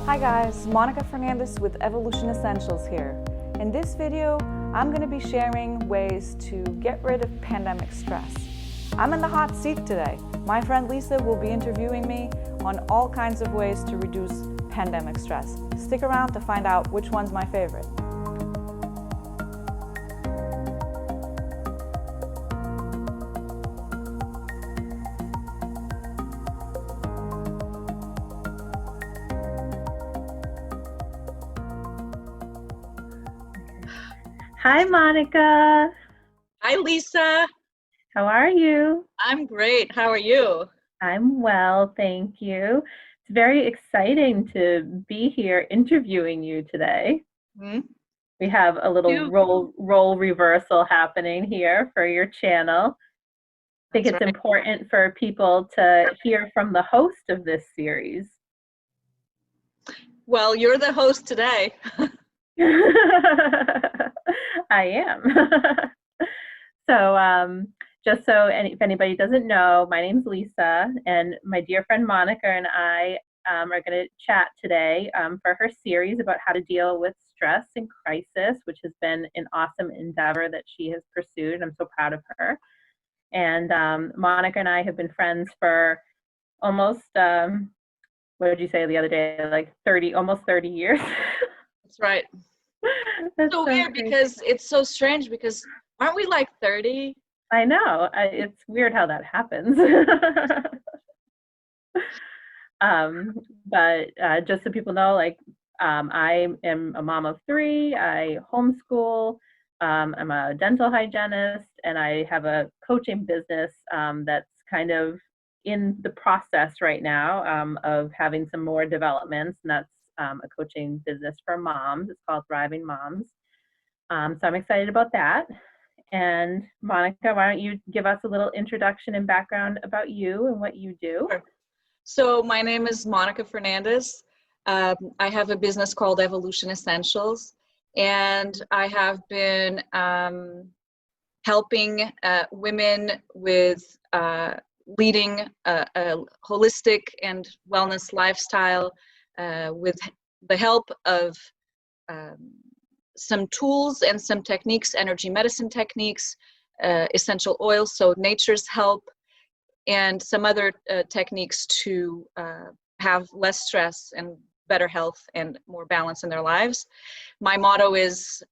Hi guys, Monica Fernandes with Evolution Essentials here. In this video, I'm going to be sharing ways to get rid of pandemic stress. I'm in the hot seat today. My friend Lisa will be interviewing me on all kinds of ways to reduce pandemic stress. Stick around to find out which one's my favorite. Hi, Monica. Hi, Lisa. How are you? I'm great. How are you? I'm well, thank you. It's very exciting to be here interviewing you today. Hmm? We have a little role reversal happening here for your channel. I think it's important for people to hear from the host of this series. Well, you're the host today. I am. So just so if anybody doesn't know, my name's Lisa, and my dear friend Monica and I are going to chat today for her series about how to deal with stress and crisis, which has been an awesome endeavor that she has pursued, and I'm so proud of her. And Monica and I have been friends for almost, what did you say the other day, like almost 30 years? That's right. That's so weird because it's so strange because aren't we like 30? I know. It's weird how that happens. But just so people know, like I am a mom of 3. I homeschool. I'm a dental hygienist, and I have a coaching business that's kind of in the process right now of having some more developments, and that's a coaching business for moms. It's called Thriving Moms. So I'm excited about that. And Monica, why don't you give us a little introduction and background about you and what you do? Sure. So my name is Monica Fernandes. I have a business called Evolution Essentials, and I have been helping women with leading a holistic and wellness lifestyle with the help of some tools and some techniques, energy medicine techniques, essential oils, so nature's help, and some other techniques to have less stress and better health and more balance in their lives. My motto is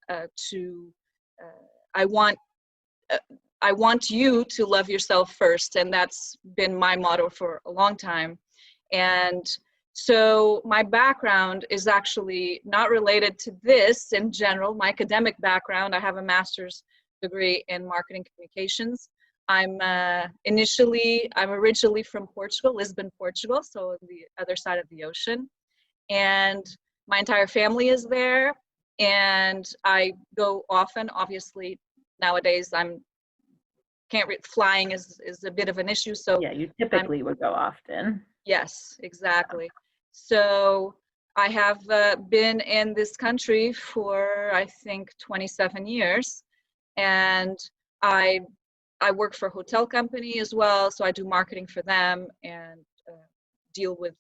I want you to love yourself first, and that's been my motto for a long time. And so my background is actually not related to this in general. My academic background, I have a master's degree in marketing communications. I'm originally from Portugal, Lisbon, Portugal, so on the other side of the ocean. And my entire family is there. And I go often, obviously, nowadays flying is a bit of an issue. So yeah, you typically would go often. Yes, exactly. So I have been in this country for, I think, 27 years. And I work for a hotel company as well. So I do marketing for them and deal with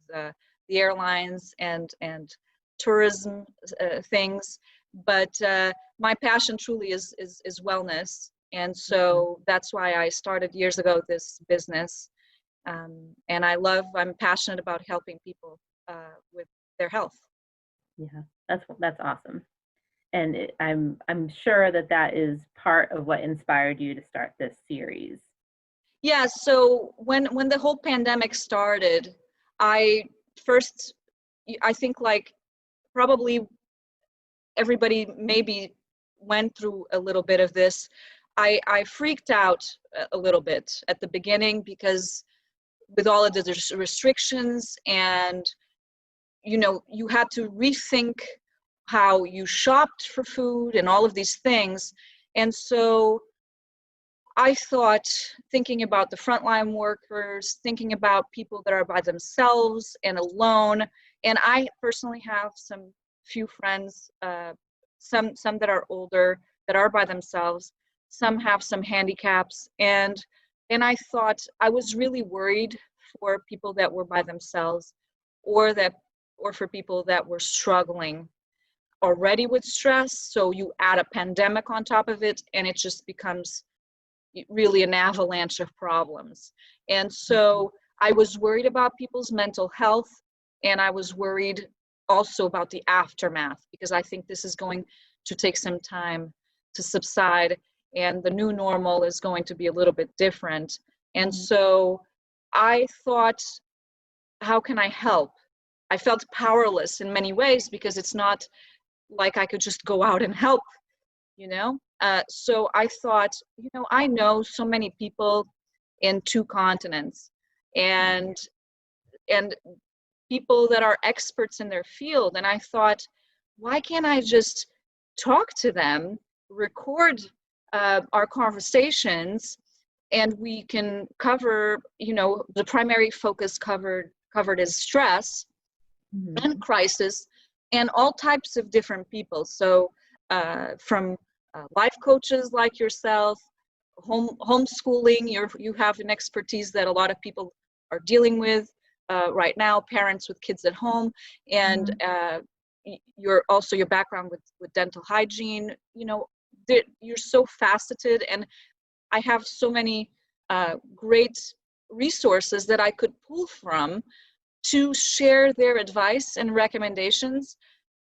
the airlines and tourism things. But my passion truly is wellness. And so that's why I started years ago this business. And I'm passionate about helping people with their health. Yeah, that's awesome. And I'm sure that is part of what inspired you to start this series. Yeah, so when the whole pandemic started, I think like probably everybody maybe went through a little bit of this. I freaked out a little bit at the beginning because with all of the restrictions, and you had to rethink how you shopped for food and all of these things. And so I thought, thinking about the frontline workers, thinking about people that are by themselves and alone, and I personally have some few friends, some that are older, that are by themselves, some have some handicaps, and I thought I was really worried for people that were by themselves, or or for people that were struggling already with stress. So you add a pandemic on top of it, and it just becomes really an avalanche of problems. And so I was worried about people's mental health, and I was worried also about the aftermath, because I think this is going to take some time to subside, and the new normal is going to be a little bit different. And so I thought, how can I help? I felt powerless in many ways, because it's not like I could just go out and help, you know? So I thought, you know, I know so many people in 2 continents, and people that are experts in their field. And I thought, why can't I just talk to them, record our conversations, and we can cover, you know, the primary focus covered is stress and crisis, and all types of different people. So from life coaches like yourself, homeschooling, you have an expertise that a lot of people are dealing with right now, parents with kids at home, and your background with dental hygiene. You know, you're so faceted, and I have so many great resources that I could pull from to share their advice and recommendations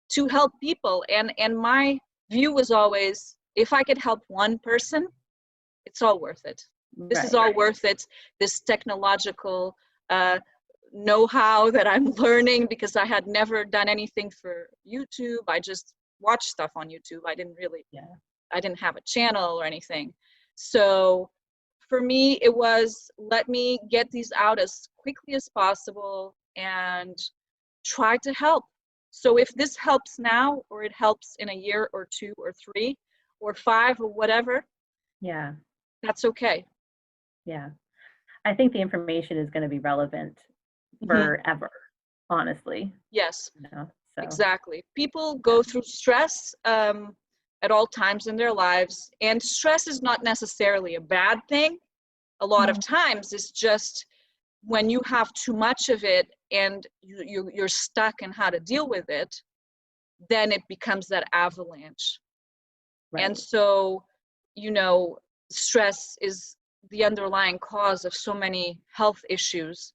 to help people. And my view was always, if I could help one person, it's all worth it. This is all worth it. This technological know-how that I'm learning, because I had never done anything for YouTube. I just watched stuff on YouTube. I didn't have a channel or anything. So for me, it was, let me get these out as quickly as possible and try to help. So if this helps now, or it helps in a year or 2 or 3 or 5 or whatever, that's okay. Yeah. I think the information is going to be relevant forever, honestly. Yes, you know, so. Exactly. People go through stress at all times in their lives, and stress is not necessarily a bad thing. A lot of times it's just when you have too much of it and you're stuck in how to deal with it, then it becomes that avalanche. And so, you know, stress is the underlying cause of so many health issues,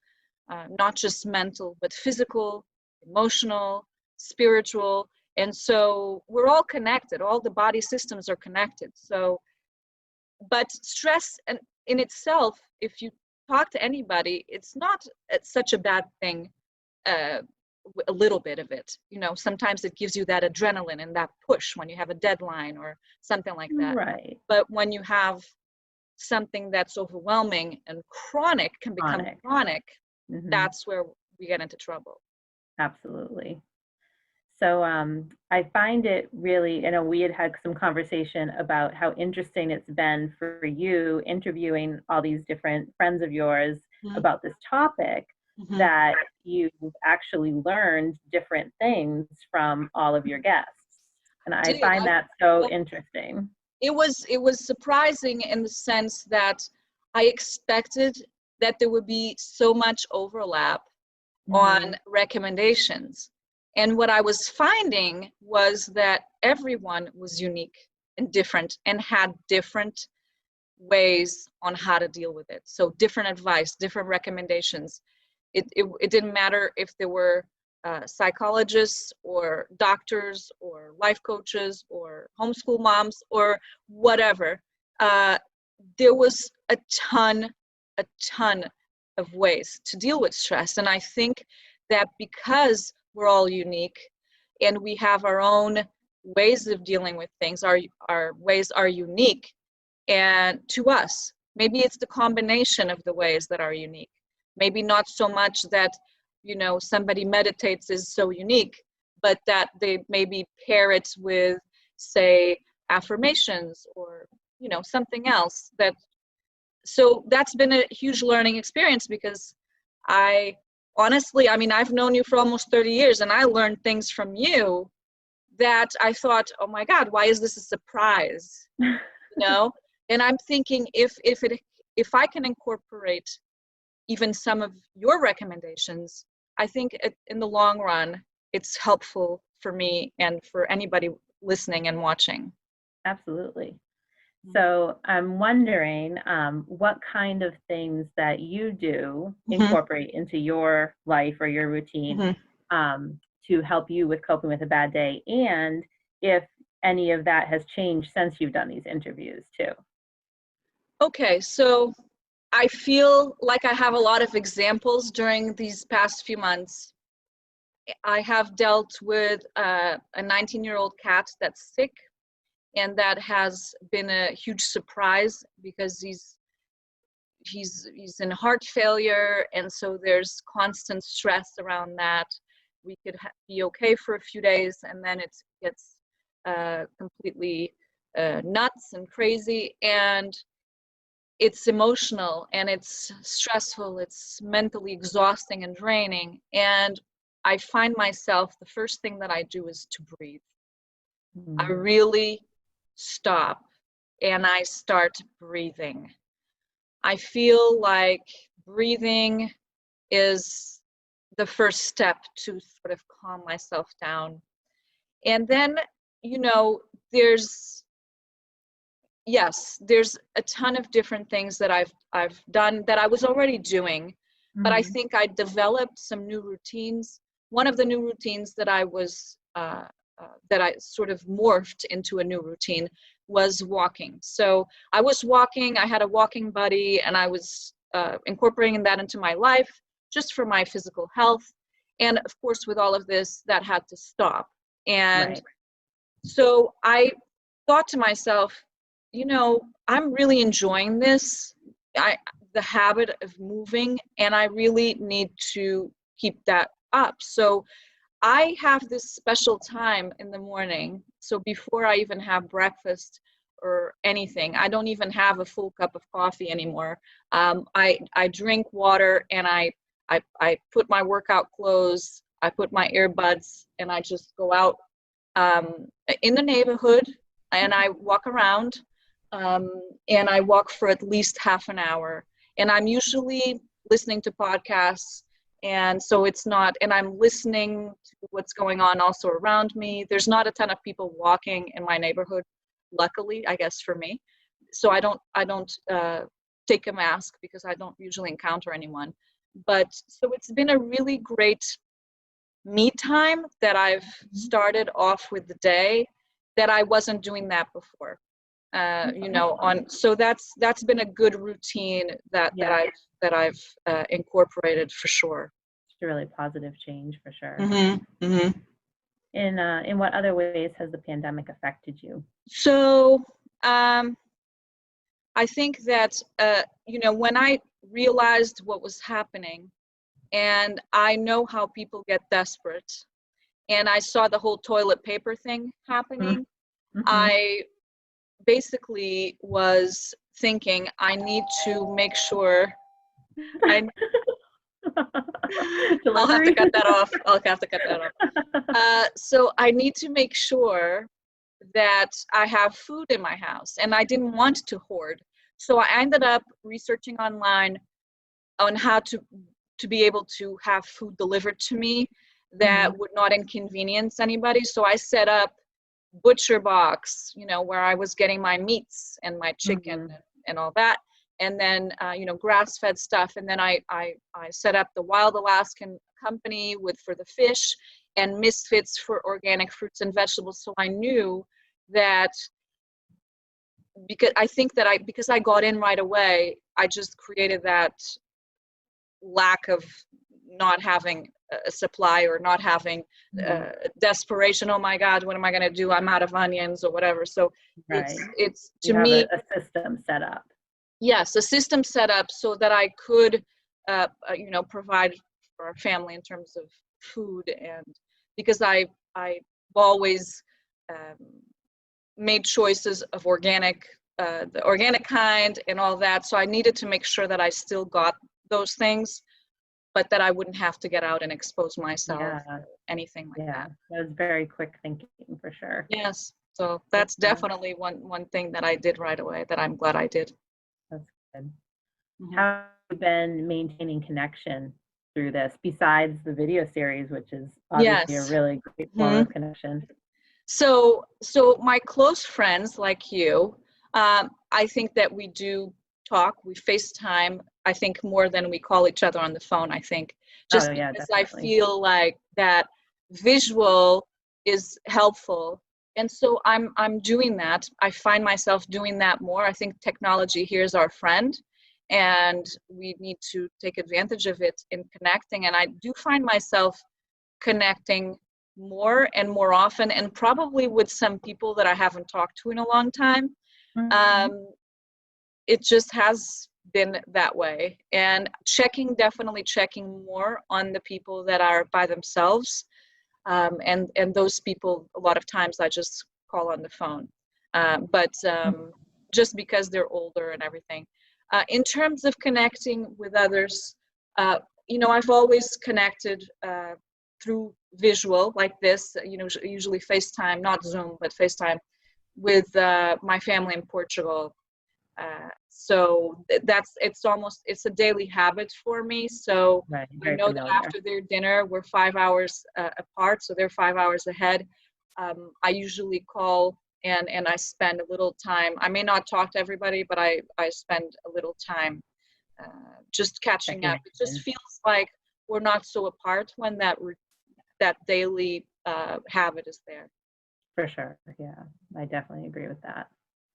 not just mental, but physical, emotional, spiritual. And so we're all connected. All the body systems are connected. So, but stress in itself, if you talk to anybody, it's not such a bad thing, a little bit of it. You know, sometimes it gives you that adrenaline and that push when you have a deadline or something like that. Right. But when you have something that's overwhelming and chronic, can become chronic, that's where we get into trouble. Absolutely. So I find it really, you know, we had some conversation about how interesting it's been for you interviewing all these different friends of yours about this topic, that you've actually learned different things from all of your guests. And I find that so interesting. It was surprising in the sense that I expected that there would be so much overlap on recommendations. And what I was finding was that everyone was unique and different and had different ways on how to deal with it. So different advice, different recommendations. It didn't matter if there were psychologists or doctors or life coaches or homeschool moms or whatever. There was a ton of ways to deal with stress. And I think that because we're all unique and we have our own ways of dealing with things, our ways are unique, and to us, maybe it's the combination of the ways that are unique. Maybe not so much that, you know, somebody meditates is so unique, but that they maybe pair it with, say, affirmations or, you know, something else. So that's been a huge learning experience, because honestly, I mean, I've known you for almost 30 years, and I learned things from you that I thought, oh my God, why is this a surprise? You know? And I'm thinking, if I can incorporate even some of your recommendations, I think in the long run, it's helpful for me and for anybody listening and watching. Absolutely. So I'm wondering what kind of things that you do incorporate into your life or your routine to help you with coping with a bad day, and if any of that has changed since you've done these interviews too. Okay, so I feel like I have a lot of examples during these past few months. I have dealt with a 19-year-old cat that's sick, and that has been a huge surprise because he's in heart failure, and so there's constant stress around that. We could be okay for a few days, and then it gets completely nuts and crazy, and it's emotional and it's stressful, it's mentally exhausting and draining. And I find myself, the first thing that I do is to breathe. I really stop and I start breathing. I feel like breathing is the first step to sort of calm myself down. And then, you know, there's a ton of different things that I've done that I was already doing, but I think I developed some new routines. One of the new routines that I was that I sort of morphed into a new routine was walking. So I was walking, I had a walking buddy, and I was incorporating that into my life just for my physical health. And of course, with all of this, that had to stop. And so I thought to myself, you know, I'm really enjoying this, the habit of moving, and I really need to keep that up. So I have this special time in the morning. So before I even have breakfast or anything, I don't even have a full cup of coffee anymore. I drink water, and I put my workout clothes, I put my earbuds, and I just go out in the neighborhood, and I walk around, and I walk for at least half an hour. And I'm usually listening to podcasts, and so it's not, and I'm listening to what's going on also around me. There's not a ton of people walking in my neighborhood, luckily, I guess, for me. So I don't take a mask because I don't usually encounter anyone. But so it's been a really great me time that I've started off with the day that I wasn't doing that before. You know, so that's been a good routine that I've incorporated for sure. It's a really positive change for sure. In what other ways has the pandemic affected you? So I think that you know, when I realized what was happening, and I know how people get desperate, and I saw the whole toilet paper thing happening, I basically was thinking, I need to make sure I'll have to cut that off. So I need to make sure that I have food in my house, and I didn't want to hoard. So I ended up researching online on how to be able to have food delivered to me that would not inconvenience anybody. So I set up butcher box, you know, where I was getting my meats and my chicken and all that, and then you know, grass-fed stuff. And then I set up the Wild Alaskan Company for the fish, and Misfits for organic fruits and vegetables. So I knew that because I got in right away, I just created that lack of not having a supply, or not having desperation. Oh my God, what am I going to do? I'm out of onions or whatever. So it's to me a system set up. Yes, a system set up so that I could, you know, provide for our family in terms of food, and because I've always made choices of organic, the organic kind and all that. So I needed to make sure that I still got those things, but that I wouldn't have to get out and expose myself or anything like that. That was very quick thinking for sure. Yes, so that's definitely one thing that I did right away that I'm glad I did. That's good. How have you been maintaining connection through this, besides the video series, which is obviously a Yes. really great form of connection? So my close friends like you, I think that we do talk, we FaceTime, I think more than we call each other on the phone, I think. Just Oh yeah, because I definitely. feel like that visual is helpful. And so I'm doing that. I find myself doing that more. I think technology here is our friend, and we need to take advantage of it in connecting. And I do find myself connecting more and more often, and probably with some people that I haven't talked to in a long time. It just has been that way. And definitely checking more on the people that are by themselves. And those people, a lot of times I just call on the phone. But just because they're older and everything. In terms of connecting with others, I've always connected through visual like this, usually FaceTime, not Zoom, but FaceTime with my family in Portugal. So it's a daily habit for me. So Right, I very know that familiar. after their dinner, we're 5 hours apart, so they're 5 hours ahead. I usually call and I spend a little time. I may not talk to everybody, but I spend a little time just catching up. It just feels like we're not so apart when that daily habit is there. For sure, yeah, I definitely agree with that.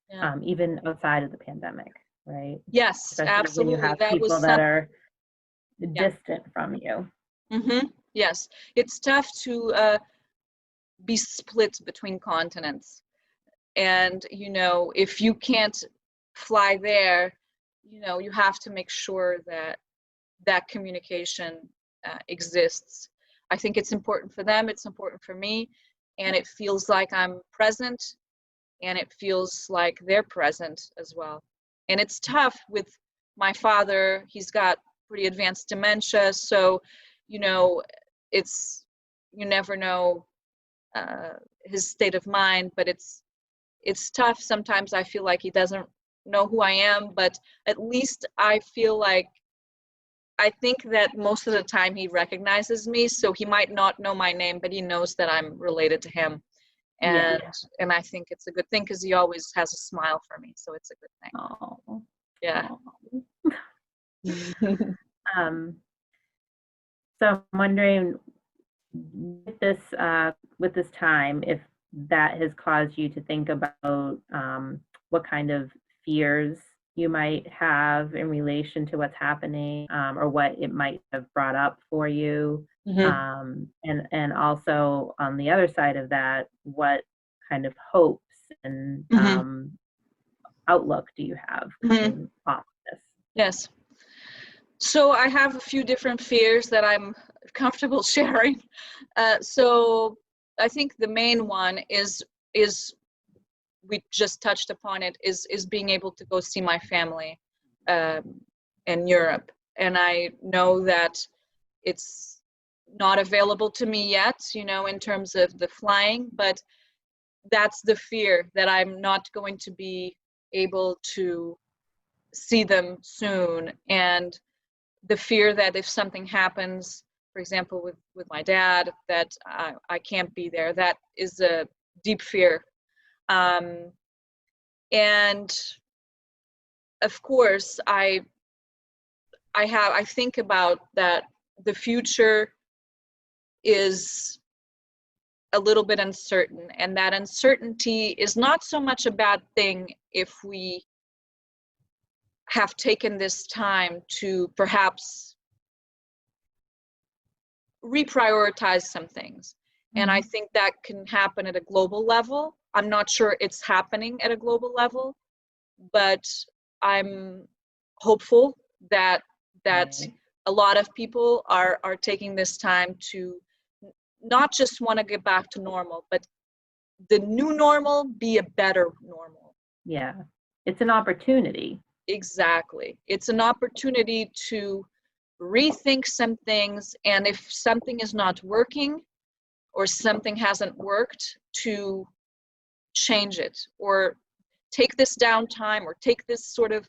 Yeah. Even outside of the pandemic, right? Yes, Especially absolutely. when you have That people was that are Yeah. distant from you. Yes, it's tough to be split between continents. And, if you can't fly there, you have to make sure that communication exists. I think it's important for them, it's important for me, and it feels like I'm present, and it feels like they're present as well. And it's tough with my father. He's got pretty advanced dementia, so it's you never know his state of mind, but it's tough. Sometimes I feel like he doesn't know who I am, but at least I think that most of the time he recognizes me, so he might not know my name, but he knows that I'm related to him. And I think it's a good thing because he always has a smile for me, so it's a good thing. Oh. Yeah. So I'm wondering, with this time, if that has caused you to think about what kind of fears you might have in relation to what's happening, or what it might have brought up for you. And also on the other side of that, what kind of hopes and outlook do you have coming off this? Yes. So I have a few different fears that I'm comfortable sharing. So I think the main one is we just touched upon it, is being able to go see my family in Europe. And I know that it's not available to me yet, in terms of the flying, but that's the fear, that I'm not going to be able to see them soon. And the fear that if something happens, for example, with my dad, that I can't be there, that is a deep fear. And of course, I think about that the future is a little bit uncertain, and that uncertainty is not so much a bad thing if we have taken this time to perhaps reprioritize some things. And I think that can happen at a global level. I'm not sure it's happening at a global level, but I'm hopeful that a lot of people are taking this time to not just want to get back to normal, but the new normal be a better normal. Yeah, it's an opportunity. Exactly. It's an opportunity to rethink some things, and if something is not working or something hasn't worked, to change it, or take this downtime, or take this sort of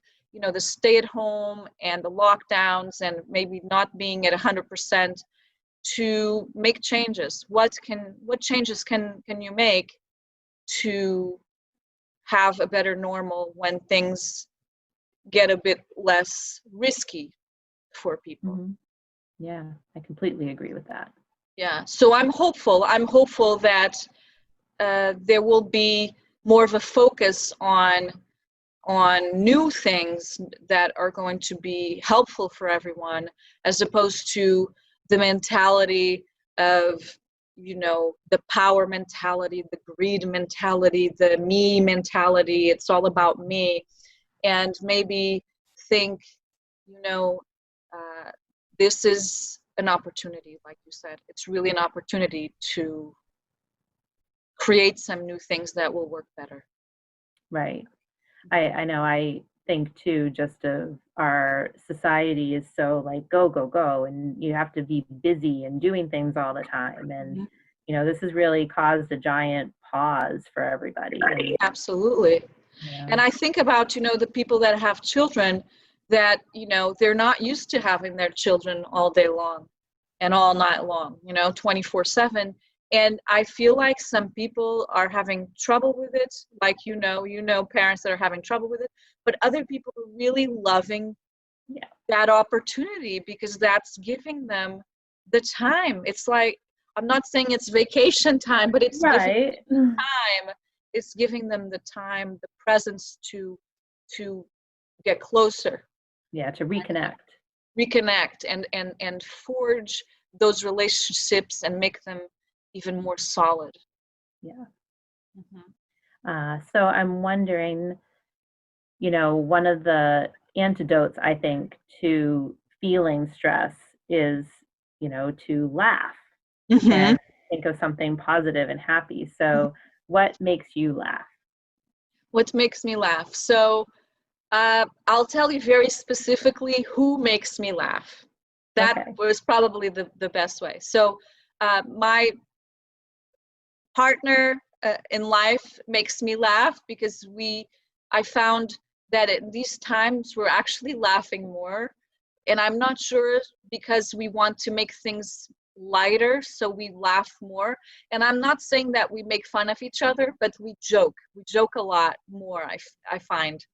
the stay at home and the lockdowns and maybe not being at 100%, to make changes. What changes can you make to have a better normal when things get a bit less risky for people? Mm-hmm. Yeah, I completely agree with that. Yeah, so I'm hopeful that there will be more of a focus on new things that are going to be helpful for everyone, as opposed to the mentality of, the power mentality, the greed mentality, the me mentality. It's all about me. And maybe think, this is an opportunity, like you said. It's really an opportunity to create some new things that will work better. Right. I know, I think too, just of our society is so like go, go, go, and you have to be busy and doing things all the time. And, this has really caused a giant pause for everybody. And, absolutely. yeah. And I think about, the people that have children that, they're not used to having their children all day long and all night long, 24/7. And I feel like some people are having trouble with it, like, parents that are having trouble with it, but other people are really loving that opportunity, because that's giving them the time. It's like, I'm not saying it's vacation time, but it's giving them time. It's giving them the time, the presence to get closer. Yeah, to Reconnect and forge those relationships and make them even more solid. Yeah. So I'm wondering, one of the antidotes, I think, to feeling stress is, to laugh and think of something positive and happy. So what makes you laugh? What makes me laugh? So I'll tell you very specifically who makes me laugh. That was probably the best way. So my partner in life makes me laugh, because I found that at these times we're actually laughing more. And I'm not sure, because we want to make things lighter, so we laugh more. And I'm not saying that we make fun of each other, but we joke a lot more, I find.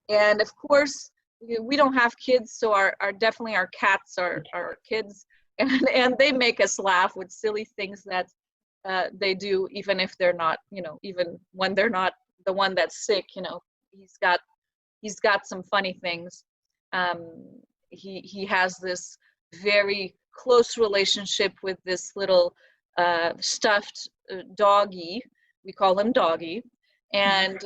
And of course, we don't have kids, so definitely our cats are our kids, and they make us laugh with silly things that they do, even if they're not, even when they're not the one that's sick. He's got some funny things. He has this very close relationship with this little stuffed doggy. We call him Doggy. And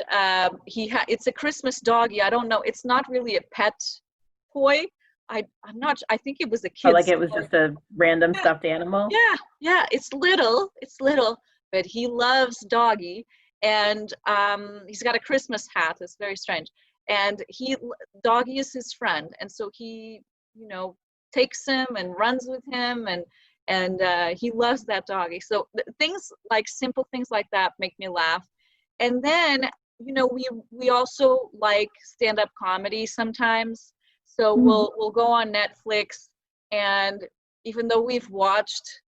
it's a Christmas doggy. I don't know. It's not really a pet toy. I'm not. I think it was a kid's. Like it was just a random stuffed animal. Yeah. It's little, but he loves Doggy, and he's got a Christmas hat. It's very strange. And Doggy is his friend, and so he, takes him and runs with him, and he loves that doggy. So things like simple things like that make me laugh. And then, we also like stand-up comedy sometimes. So we'll go on Netflix, and even though we've watched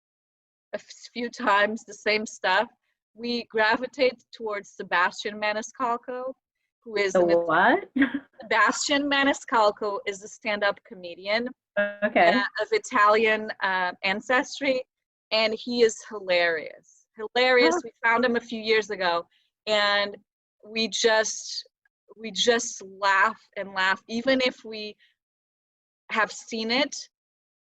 a few times the same stuff, we gravitate towards Sebastian Maniscalco, who is what? Sebastian Maniscalco is a stand-up comedian of Italian ancestry, and he is hilarious. We found him a few years ago, and we just laugh and laugh, even if we have seen it.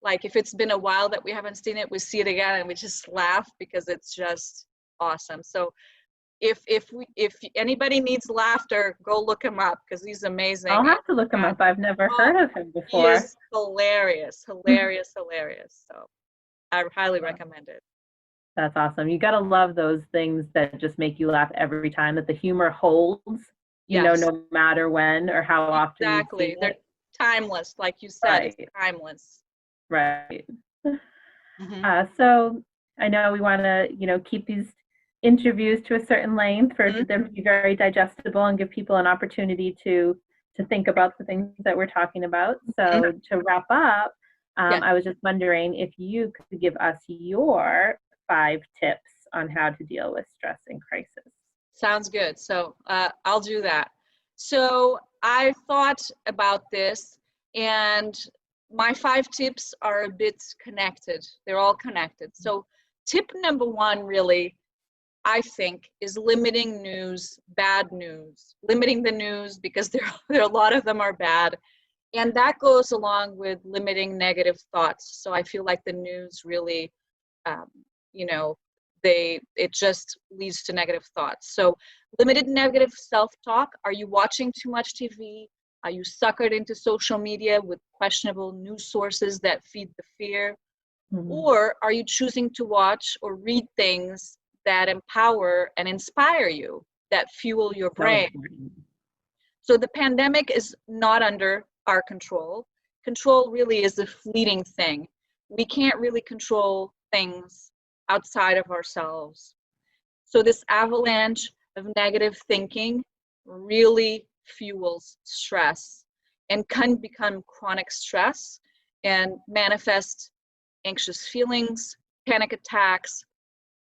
Like if it's been a while that we haven't seen it, we see it again and we just laugh, because it's just awesome. So if anybody needs laughter, go look him up, because he's amazing. I'll have to look him up. I've never heard of him before. He is hilarious. So I highly recommend it. That's awesome. You got to love those things that just make you laugh every time, that the humor holds, no matter when or how often. Exactly. They're timeless, like you said. It's timeless. Right. So I know we want to, keep these interviews to a certain length for them to be very digestible and give people an opportunity to to think about the things that we're talking about. So to wrap up, I was just wondering if you could give us your 5 tips on how to deal with stress and crisis. Sounds good. So I'll do that. So I thought about this, and my 5 tips are a bit connected. They're all connected. So tip number 1, really, I think, is limiting news, bad news. Limiting the news, because there are a lot of them are bad. And that goes along with limiting negative thoughts. So I feel like the news really, it just leads to negative thoughts. So limited negative self-talk. Are you watching too much TV? Are you suckered into social media with questionable news sources that feed the fear? Mm-hmm. Or are you choosing to watch or read things that empower and inspire you, that fuel your brain? So the pandemic is not under our control. Control really is a fleeting thing. We can't really control things outside of ourselves. So this avalanche of negative thinking really fuels stress and can become chronic stress and manifest anxious feelings, panic attacks,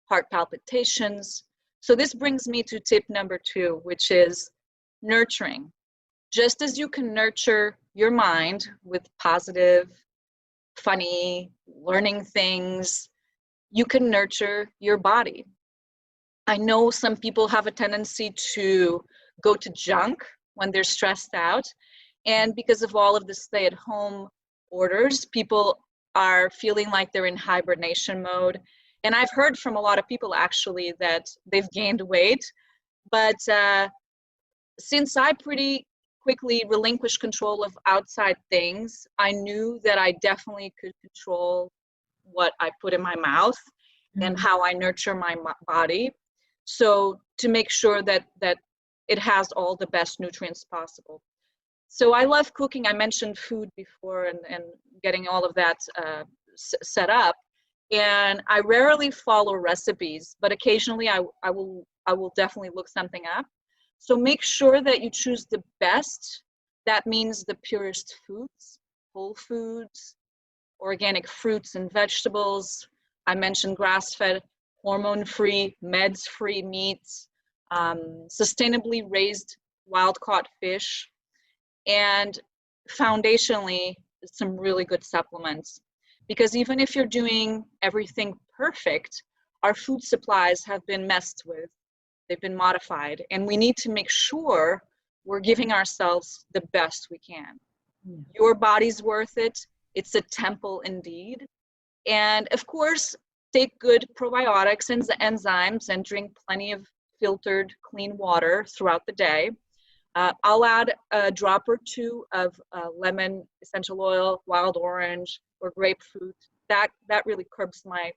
heart palpitations. So this brings me to tip number 2, which is nurturing. Just as you can nurture your mind with positive, funny, learning things, you can nurture your body. I know some people have a tendency to go to junk when they're stressed out. And because of all of the stay-at-home orders, people are feeling like they're in hibernation mode. And I've heard from a lot of people actually that they've gained weight. But since I pretty quickly relinquished control of outside things, I knew that I definitely could control what I put in my mouth and how I nurture my body. So to make sure that it has all the best nutrients possible. So I love cooking. I mentioned food before and getting all of that set up. And I rarely follow recipes, but occasionally I will definitely look something up. So make sure that you choose the best. That means the purest foods, whole foods, organic fruits and vegetables. I mentioned grass-fed, hormone-free, meds-free meats, sustainably raised wild-caught fish, and foundationally, some really good supplements. Because even if you're doing everything perfect, our food supplies have been messed with. They've been modified, and we need to make sure we're giving ourselves the best we can. Your body's worth it. It's a temple indeed. And of course, take good probiotics and enzymes and drink plenty of filtered, clean water throughout the day. I'll add a drop or 2 of lemon essential oil, wild orange, or grapefruit. That really curbs my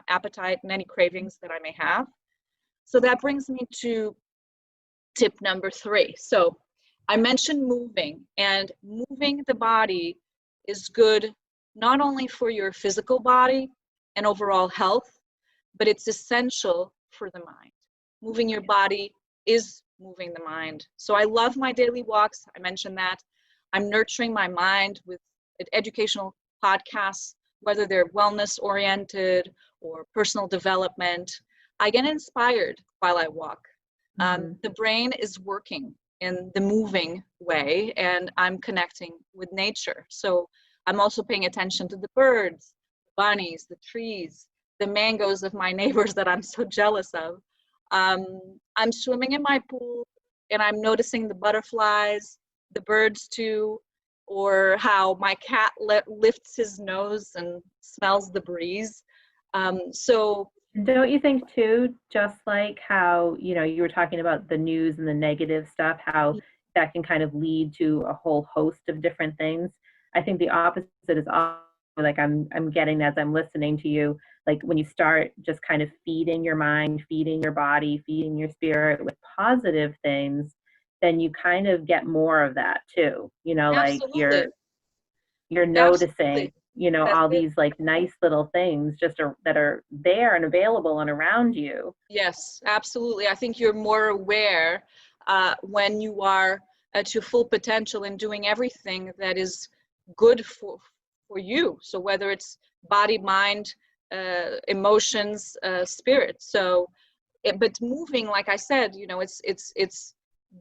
appetite and any cravings that I may have. So that brings me to tip number 3. So I mentioned moving, and moving the body is good not only for your physical body and overall health, but it's essential for the mind. Moving your body is moving the mind. So I love my daily walks. I mentioned that. I'm nurturing my mind with educational podcasts, whether they're wellness oriented or personal development. I get inspired while I walk. The brain is working in the moving way, and I'm connecting with nature. So I'm also paying attention to the birds, the bunnies, the trees, the mangoes of my neighbors that I'm so jealous of. I'm swimming in my pool, and I'm noticing the butterflies, the birds too, or how my cat lifts his nose and smells the breeze. So don't you think too, just like how, you were talking about the news and the negative stuff, how that can kind of lead to a whole host of different things? I think the opposite is also, like I'm getting as I'm listening to you, like when you start just kind of feeding your mind, feeding your body, feeding your spirit with positive things, then you kind of get more of that too. Like you're noticing, all these like nice little things that are there and available and around you. Yes, absolutely. I think you're more aware when you are to full potential and doing everything that is good for you. So whether it's body, mind, emotions, spirit. So, but moving, like I said, you know, it's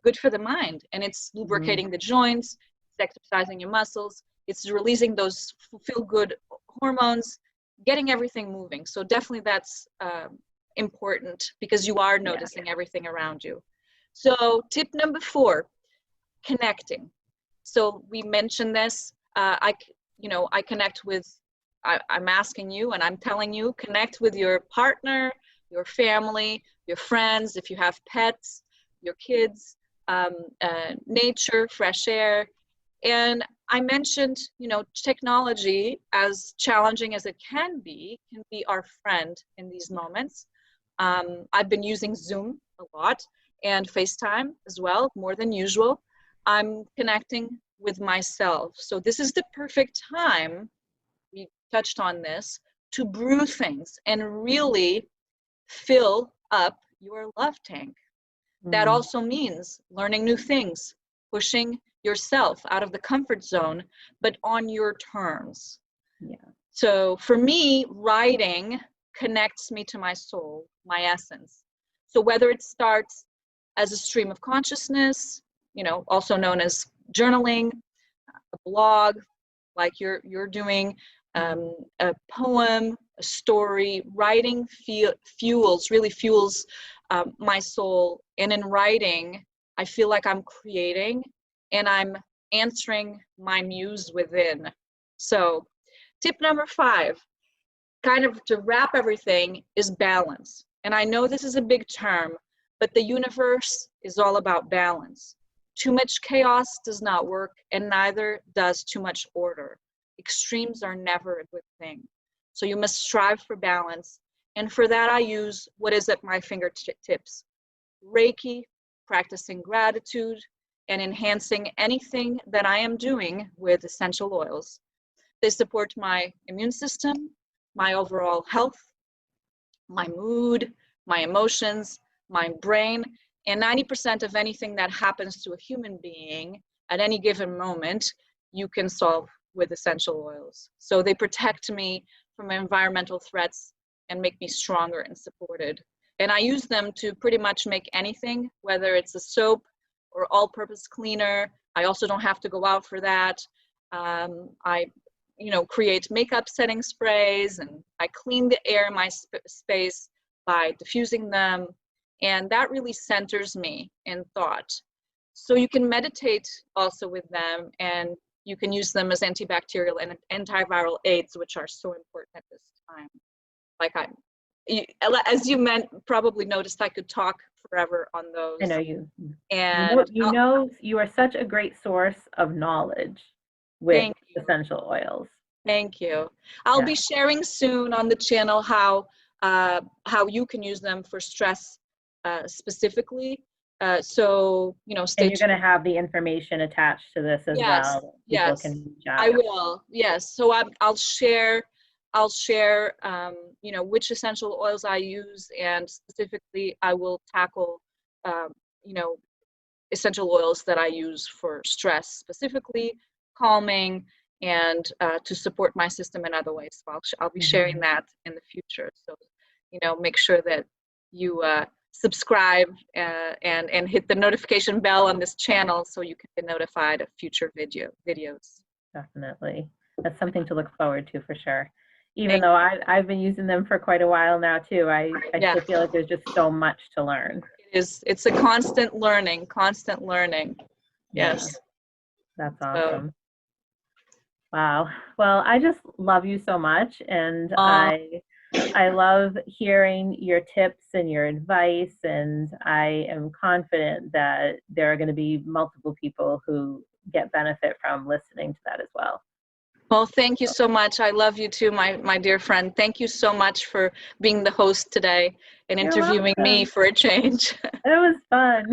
good for the mind, and it's lubricating the joints, it's exercising your muscles, it's releasing those feel good hormones, getting everything moving. So definitely that's important, because you are noticing everything around you. So tip number 4, connecting. So we mentioned this. I connect with, I'm asking you and I'm telling you, connect with your partner, your family, your friends, if you have pets, your kids, nature, fresh air. And I mentioned, you know, technology, as challenging as it can be our friend in these moments. I've been using Zoom a lot and FaceTime as well, more than usual. I'm connecting with myself. So this is the perfect time, we touched on this, to brew things and really fill up your love tank. That also means learning new things, pushing yourself out of the comfort zone, but on your terms. Yeah. So for me, writing connects me to my soul, my essence. So whether it starts as a stream of consciousness, you know, also known as journaling, a blog, like you're doing, a poem, a story, writing really fuels my soul. And in writing, I feel like I'm creating and I'm answering my muse within. So tip number 5, kind of to wrap everything, is balance. And I know this is a big term, but the universe is all about balance. Too much chaos does not work, and neither does too much order. Extremes are never a good thing. So you must strive for balance. And for that, I use what is at my fingertips: Reiki, practicing gratitude, and enhancing anything that I am doing with essential oils. They support my immune system, my overall health, my mood, my emotions, my brain, and 90% of anything that happens to a human being at any given moment, you can solve with essential oils. So they protect me from environmental threats and make me stronger and supported. And I use them to pretty much make anything, whether it's a soap or all-purpose cleaner. I also don't have to go out for that. I create makeup setting sprays, and I clean the air in my space by diffusing them. And that really centers me in thought. So you can meditate also with them, and you can use them as antibacterial and antiviral aids, which are so important at this time. Like as you probably noticed, I could talk forever on those. I know you. And you are such a great source of knowledge with essential oils. Thank you. I'll be sharing soon on the channel how you can use them for stress specifically. So, stay tuned. And you're going to have the information attached to this as well. People can reach out. I will. Yes. So I'll share, which essential oils I use, and specifically I will tackle, essential oils that I use for stress, specifically calming, and to support my system in other ways. So I'll be sharing that in the future. So, make sure that you subscribe and hit the notification bell on this channel so you can be notified of future videos. Definitely. That's something to look forward to for sure. Even though I've been using them for quite a while now too, I still feel like there's just so much to learn. It's a constant learning. Yes. That's awesome. Wow. Well, I just love you so much, and I love hearing your tips and your advice, and I am confident that there are going to be multiple people who get benefit from listening to that as well. Well, thank you so much. I love you too, my dear friend. Thank you so much for being the host today and interviewing me for a change. It was fun.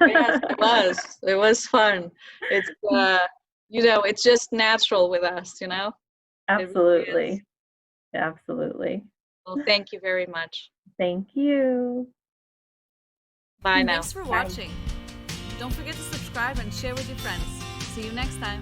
Yes, it was. It was fun. It's it's just natural with us, Absolutely. Really Absolutely. Well, thank you very much. Thank you. Bye now. Thanks for watching. Don't forget to subscribe and share with your friends. See you next time.